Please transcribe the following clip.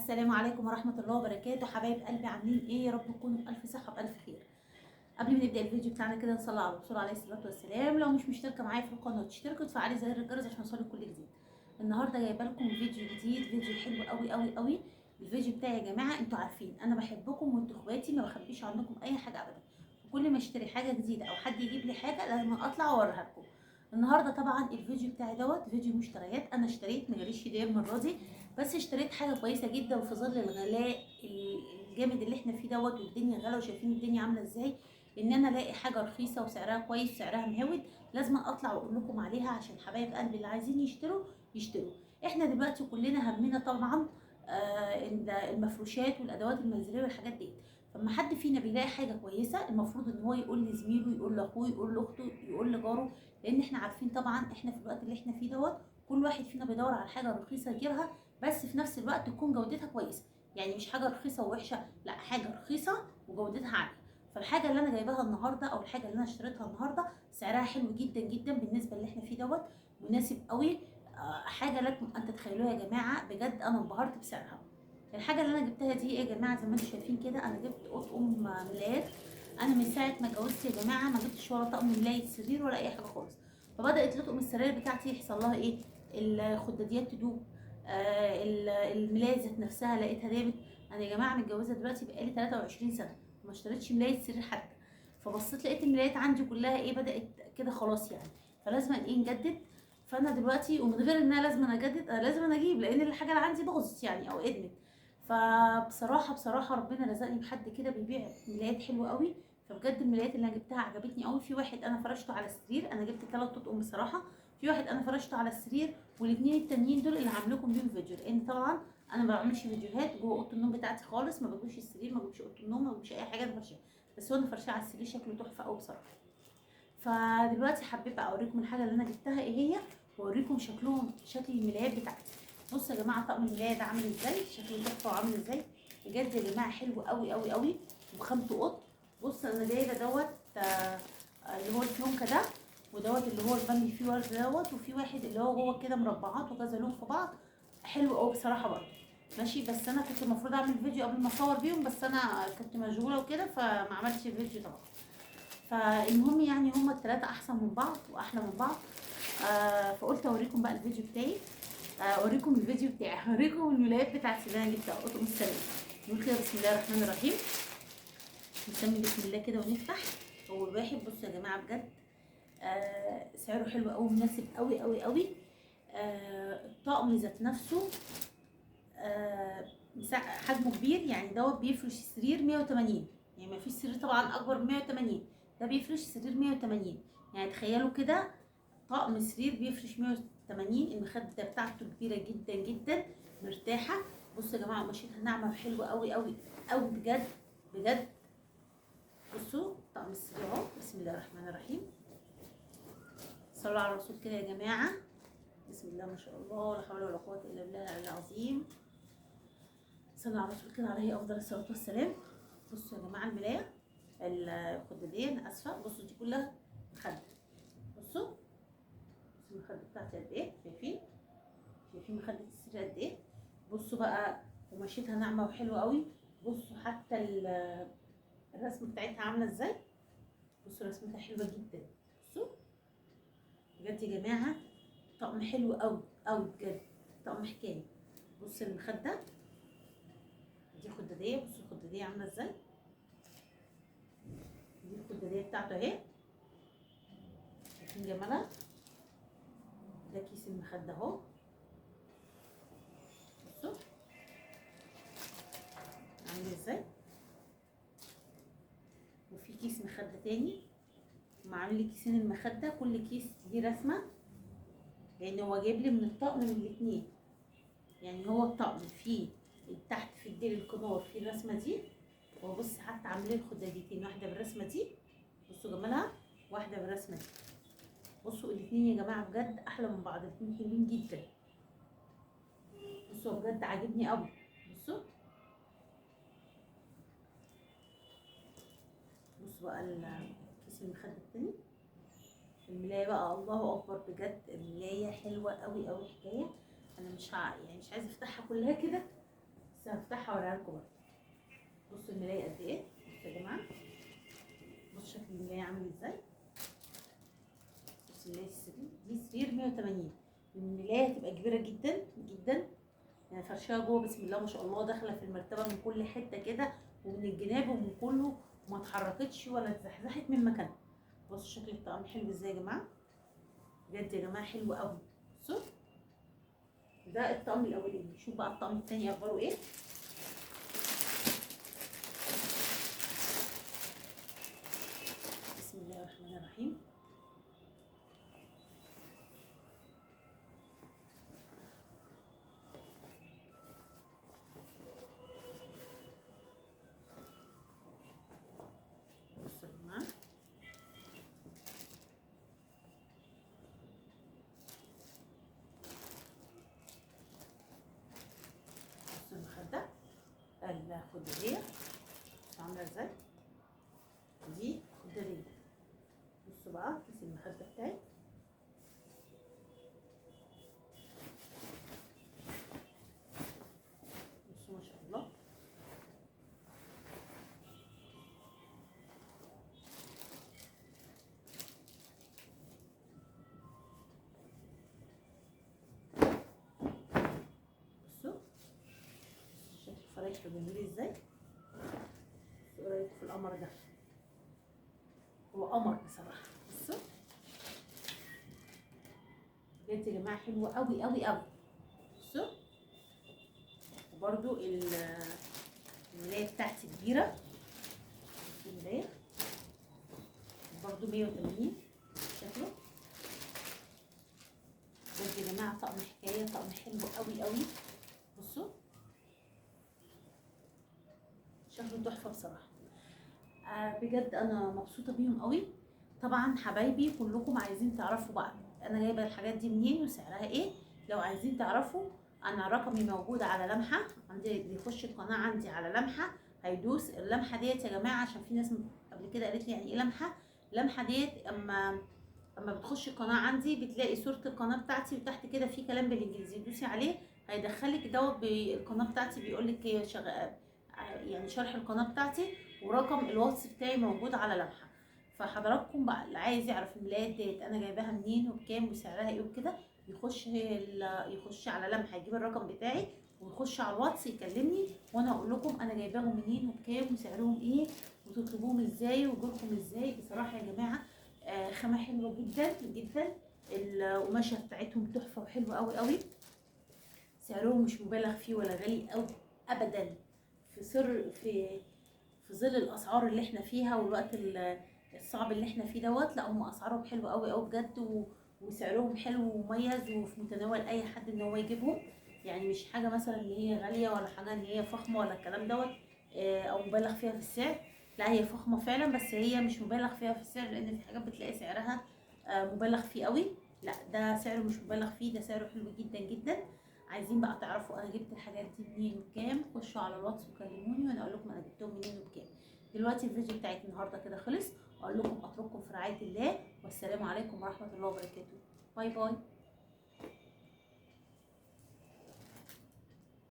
السلام عليكم ورحمة الله وبركاته. حبايب قلبي عاملين ايه؟ يا رب تكونوا بألف صحة بألف خير. قبل ما نبدأ الفيديو بتاعنا كده نصلي على الرسول عليه الصلاة والسلام. لو مش مشتركة معايا في القناة تشتركوا وتفعلي زر الجرس عشان يوصلك كل جديد. النهارده جايبه لكم فيديو جديد، فيديو حلو قوي قوي قوي. الفيديو بتاعي يا جماعة انتوا عارفين انا بحبكم وانتوا اخواتي، ما بخبيش عنكم اي حاجة ابدا. كل ما اشتري حاجة جديدة او حد يجيب لي حاجة لازم اطلع واوريها لكم. النهارده طبعا الفيديو بتاعي فيديو مشتريات. انا اشتريت، ما جاليش هديه المره دي، بس اشتريت حاجه كويسه جدا وفي ظل الغلاء الجامد اللي احنا فيه والدنيا غلا وشايفين الدنيا عامله ازاي. ان انا الاقي حاجه رخيصه وسعرها كويس وسعرها مهود، لازم اطلع واقول لكم عليها عشان حبايب قلبي اللي عايزين يشتروا. احنا دلوقتي كلنا همنا طبعا المفروشات والادوات المنزليه والحاجات دي. فلما حد فينا بيلاقي حاجه كويسه المفروض ان هو يقول لزميله، يقول لاخوه، يقول لاخته، يقول لجاره، لان احنا عارفين طبعا احنا في الوقت اللي احنا فيه كل واحد فينا بيدور على حاجه رخيصه يجيبها، بس في نفس الوقت تكون جودتها كويسه. يعني مش حاجه رخيصه ووحشه، لا، حاجه رخيصه وجودتها عاليه. فالحاجه اللي انا جايباها النهارده او الحاجه اللي انا اشتريتها النهارده سعرها حلو جدا جدا بالنسبه اللي احنا فيه مناسب قوي. حاجه لكم ان تتخيلوها يا جماعه، بجد انا انبهرت بسعرها. الحاجه اللي انا جبتها دي ايه يا جماعه؟ زي ما انتم شايفين كده انا جبت اطقم ملايات. انا من ساعه ما اتجوزت يا جماعه ما جبتش ولا طقم ملايه سرير ولا اي حاجه خالص. فبدات لطقم السراير بتاعتي يحصل لها ايه؟ الخداديات تدوب. الملايه ذات نفسها لقيتها دابت. انا يا جماعه متجوزه دلوقتي بقالي 23 سنه وما اشتريتش ملايه سرير حتى. فبصيت لقيت الملايات عندي كلها ايه، بدات كده خلاص يعني. فلازم ايه نجدد. فانا دلوقتي ومن غير ان انا لازم اجدد، انا لازم اجيب لان الحاجه اللي عندي باظت يعني او ادمت. فبصراحه ربنا رزقني بحد كده بيبيع ملايات حلوه قوي. فبجد الملايات اللي انا جبتها عجبتني قوي. في واحد انا فرشته على السرير، انا جبت 3 اطقم بصراحه. في واحد انا فرشته على السرير، والاثنين التانيين دول اللي هعمل لكم بيهم فيديو، لان طبعا انا ما بعملش فيديوهات جوه اوضه النوم بتاعتي خالص. ما بجيبش السرير، ما بجيبش اوضه النوم، ما بجيبش اي حاجه انا فرشاها. بس هو انا فرشاه على السرير شكله تحفه قوي بصراحه. فدلوقتي حبيت بقى اوريكم الحاجه اللي انا جبتها ايه هي، واوريكم شكل الملايات بتاعتي. بصوا يا جماعه طقم الملايه ده عامل ازاي، شكله تحفه وعامل ازاي. بجد يا جماعه حلو قوي قوي قوي وخامته قط. بص انا جايبه اللي هو الفيونكه ده، اللي هو البني فيه ورد وفي واحد اللي هو جوه كده مربعات وكذا لون في بعض. حلو قوي بصراحه برضه. ماشي، بس انا كنت المفروض اعمل فيديو قبل ما اصور بيهم، بس انا كنت مشغوله وكده فما عملتش فيديو طبعا. فالمهم يعني هما الثلاثه احسن من بعض واحلى من بعض. فقلت اوريكم بقى الفيديو بتاعي. اوريكم الفيديو بتاعي، اوريكم الملايات بتاعتي اللي انا جبتها قطن السلام. نقول كده بسم الله الرحمن الرحيم. نسمي بسم الله كده ونفتح. اول واحد بصوا يا جماعه بجد سعره حلو قوي، مناسب قوي قوي قوي. الطقم ذات نفسه حجمه كبير، يعني بيفرش السرير 180. يعني ما فيش سرير طبعا اكبر من 180، ده بيفرش سرير 180. يعني تخيلوا كده طقم سرير بيفرش 180. المخده بتاعته كبيره جدا جدا مرتاحه. بصوا يا جماعه قماشتها ناعمه وحلوه قوي قوي قوي بجد بجد. بصوا طقم السرير اهو، بسم الله الرحمن الرحيم. صلوا على الرسول كده يا جماعه. بسم الله ما شاء الله، ولا حول ولا قوه الا بالله العلي العظيم. صلوا على الرسول كده عليه افضل الصلاه والسلام. بصوا يا جماعه الملايه الخداديه، انا اسفه، بصوا دي كلها مخده. بصوا المخده بتاعتي قد ايه، شايفين مخده السرير قد ايه. بصوا بقى قماشتها ناعمه وحلوه قوي. بصوا حتى الرسمه بتاعتها عامله ازاي. بصوا رسمتها حلوه جدا. بصوا بجد يا جماعه طقم حلو قوي قوي بجد، طقم حكايه. بصوا المخده دي خداديه، بصوا الخداديه عامله ازاي. دي الخداديه بتاعته اهي، شايفين جمالها. ده كيس المخده اهو، بصوا عامل ازاي. وفي كيس مخده تاني معامل لي كيسين المخده، كل كيس دي رسمه، لان هو جايب لي من الطقم من الاتنين. يعني هو الطقم فيه تحت في الديل الكنار فيه الرسمه دي، وبص حتى عاملين خداديتين، واحده بالرسمه دي بصوا جمالها، واحده بالرسمه دي. بصوا الاتنين يا جماعه بجد احلى من بعض، الاتنين حلوين جدا. بصوا بجد عاجبني قوي. بصوا بقى الكيس المخده التاني. الملايه بقى الله اكبر بجد، الملايه حلوه قوي قوي حكايه. انا مش يعني مش عايزه افتحها كلها كده، بس هفتحها اوريها لكم برضه. بصوا الملايه قد ايه، بصوا يا جماعه، بصوا شكل الملايه عامل ازاي. بصوا الملايه السرير دي، سرير 180. الملايه هتبقى كبيره جدا جدا، يعني فرشها جوه بسم الله ما شاء الله، داخله في المرتبه من كل حته كده، ومن الجناب ومن كله، وما اتحركتش ولا اتزحزحت من مكانها. بصوا شكل الطقم حلو ازاي يا جماعه، بجد يا جماعه حلو قوي. بصوا ده الطقم الاولاني، نشوف بقى الطقم التاني اخباره ايه. بسم الله الرحمن الرحيم. بصوا يا جماعه، بصوا المخده الخداديه عامله ازاي، دي خداديه. بصوا بقى كيس المخده بتاعي، بصوا ما شاء الله. بصوا شكل الفرايح جميل ازاي. ايه رايك في القمر ده؟ هو قمر بصراحه. بصوا بجد يا جماعه حلوه قوي قوي قوي. بصوا وبرده الملايه بتاعتي كبيره، الملايه برده 180 شكله. بجد يا جماعه طقم حكايه، طقم حلو قوي قوي. بصوا شكله تحفه بصراحه. بجد انا مبسوطه بيهم قوي. طبعا حبايبي كلكم عايزين تعرفوا بقى انا جايبه الحاجات دي منين وسعرها ايه. لو عايزين تعرفوا انا رقمي موجود على لمحه، عندي بيخش القناه عندي على لمحه، هيدوس اللمحه ديت يا جماعه، عشان في ناس قبل كده قالت لي يعني ايه لمحه. لمحه ديت اما بتخشي القناه عندي بتلاقي صوره القناه بتاعتي، وتحت كده في كلام بالانجليزي، دوسي عليه هيدخلك دوت بالقناه بتاعتي، بيقول لك يعني شرح القناه بتاعتي، ورقم الواتس بتاعي موجود على لمحه. فحضراتكم بقى اللي عايز يعرف الملايات ديت انا جايباها منين وبكام وسعرها ايه وكده، يخش على لمحه، يجيب الرقم بتاعي ويخش على الواتس يكلمني، وانا اقول لكم انا جايباهم منين وبكام وسعرهم ايه، وتطلبوهم ازاي ويجيلكم ازاي. بصراحه يا جماعه خامه حلوه جدا جدا، القماشه بتاعتهم تحفه وحلوه قوي قوي، سعرهم مش مبالغ فيه ولا غالي قوي ابدا. في ظل الاسعار اللي احنا فيها والوقت الصعب اللي احنا فيه دوت، لا هم اسعارهم حلوه قوي قوي بجد، وسعرهم حلو ومميز وفي متناول اي حد ان هو يجيبهم. يعني مش حاجه مثلا اللي هي غاليه ولا حاجه ان هي فخمه ولا الكلام دوت او مبالغ فيها في السعر. لا هي فخمه فعلا، بس هي مش مبالغ فيها في السعر، لان في حاجات بتلاقي سعرها مبالغ فيه قوي. لا ده سعره مش مبالغ فيه، ده سعره حلو جدا جدا. عايزين بقى تعرفوا انا جبت الحاجات دي منين وبكام، خشوا على الواتس وكلموني وانا اقول لكم انا جبتهم منين وبكام. دلوقتي الفيديو بتاعي النهارده كده خلص، اقول لكم اترككم في رعايه الله، والسلام عليكم ورحمه الله وبركاته. باي باي.